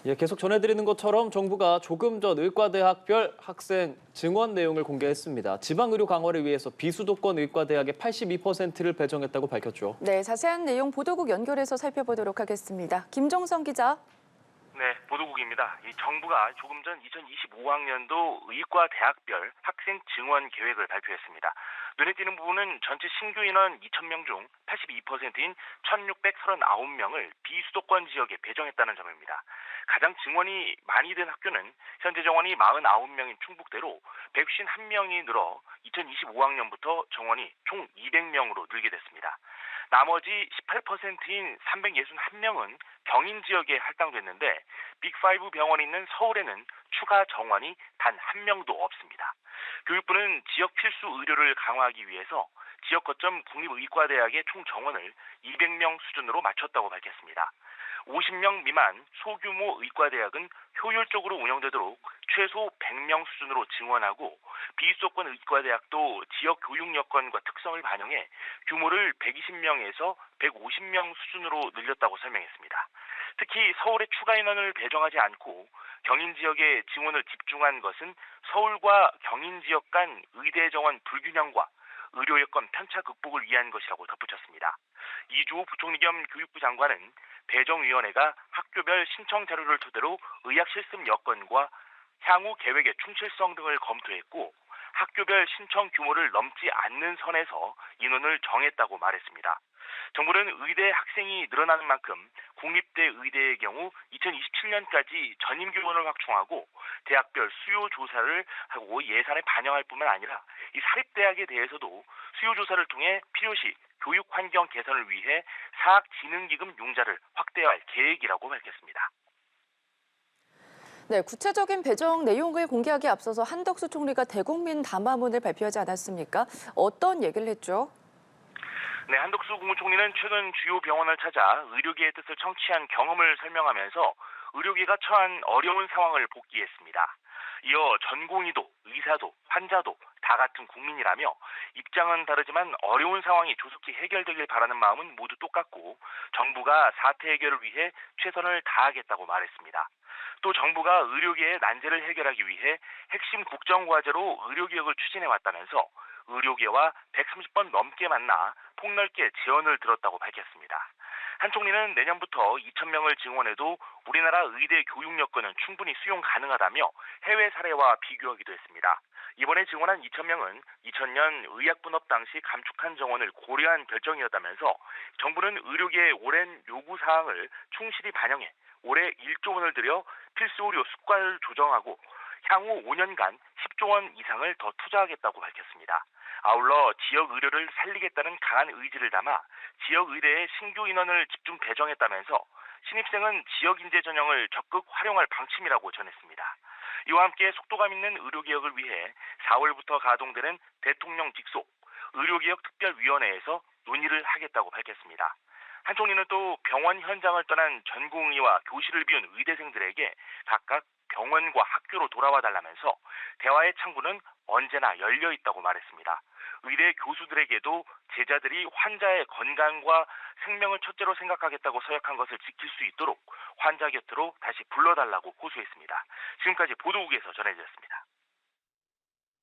예, 계속 전해드리는 것처럼 정부가 조금 전 의과대학별 학생 증원 내용을 공개했습니다. 지방의료 강화를 위해서 비수도권 의과대학의 82%를 배정했다고 밝혔죠. 네, 자세한 내용 보도국 연결해서 살펴보도록 하겠습니다. 김종성 기자. 네, 보도국입니다. 이 정부가 조금 전 2025학년도 의과 대학별 학생 증원 계획을 발표했습니다. 눈에 띄는 부분은 전체 신규 인원 2,000명 중 82%인 1,639명을 비수도권 지역에 배정했다는 점입니다. 가장 증원이 많이 된 학교는 현재 정원이 49명인 충북대로 151명이 늘어 2025학년부터 정원이 총 200명으로 늘게 됐습니다. 나머지 18%인 361명은 경인 지역에 할당됐는데 빅5 병원이 있는 서울에는 추가 정원이 단 한 명도 없습니다. 교육부는 지역 필수 의료를 강화하기 위해서 지역 거점 국립의과대학의 총 정원을 200명 수준으로 맞췄다고 밝혔습니다. 50명 미만 소규모 의과대학은 효율적으로 운영되도록 최소 100명 수준으로 증원하고 비수도권 의과대학도 지역 교육 여건과 특성을 반영해 규모를 120명에서 150명 수준으로 늘렸다고 설명했습니다. 특히 서울에 추가 인원을 배정하지 않고 경인 지역에 증원을 집중한 것은 서울과 경인 지역 간 의대 정원 불균형과 의료 여건 편차 극복을 위한 것이라고 덧붙였습니다. 이주호 부총리 겸 교육부 장관은 배정위원회가 학교별 신청 자료를 토대로 의학 실습 여건과 향후 계획의 충실성 등을 검토했고 학교별 신청 규모를 넘지 않는 선에서 인원을 정했다고 말했습니다. 정부는 의대 학생이 늘어나는 만큼 국립대 의대의 경우 2027년까지 전임 교원을 확충하고 대학별 수요 조사를 하고 예산에 반영할 뿐만 아니라 이 사립대학에 대해서도 수요 조사를 통해 필요시 교육 환경 개선을 위해 사학진흥기금 융자를 확대할 계획이라고 밝혔습니다. 네, 구체적인 배정 내용을 공개하기 앞서서 한덕수 총리가 대국민 담화문을 발표하지 않았습니까? 어떤 얘기를 했죠? 네, 한덕수 국무총리는 최근 주요 병원을 찾아 의료계의 뜻을 청취한 경험을 설명하면서 의료계가 처한 어려운 상황을 복기했습니다. 이어 전공의도, 의사도, 환자도 다 같은 국민이라며 입장은 다르지만 어려운 상황이 조속히 해결되길 바라는 마음은 모두 똑같고 정부가 사태 해결을 위해 최선을 다하겠다고 말했습니다. 또 정부가 의료계의 난제를 해결하기 위해 핵심 국정과제로 의료개혁을 추진해왔다면서 의료계와 130번 넘게 만나 폭넓게 제언을 들었다고 밝혔습니다. 한 총리는 내년부터 2,000명을 증원해도 우리나라 의대 교육 여건은 충분히 수용 가능하다며 해외 사례와 비교하기도 했습니다. 이번에 증원한 2,000명은 2000년 의약분업 당시 감축한 정원을 고려한 결정이었다면서 정부는 의료계의 오랜 요구사항을 충실히 반영해 올해 1조 원을 들여 필수 의료 수가를 조정하고 향후 5년간 10조 원 이상을 더 투자하겠다고 밝혔습니다. 아울러 지역 의료를 살리겠다는 강한 의지를 담아 지역 의대에 신규 인원을 집중 배정했다면서 신입생은 지역 인재 전형을 적극 활용할 방침이라고 전했습니다. 이와 함께 속도감 있는 의료개혁을 위해 4월부터 가동되는 대통령 직속 의료개혁특별위원회에서 논의를 하겠다고 밝혔습니다. 한 총리는 또 병원 현장을 떠난 전공의와 교실을 비운 의대생들에게 각각 병원과 학교로 돌아와 달라면서 대화의 창구는 언제나 열려 있다고 말했습니다. 의대 교수들에게도 제자들이 환자의 건강과 생명을 첫째로 생각하겠다고 서약한 것을 지킬 수 있도록 환자 곁으로 다시 불러달라고 호소했습니다. 지금까지 보도국에서 전해드렸습니다.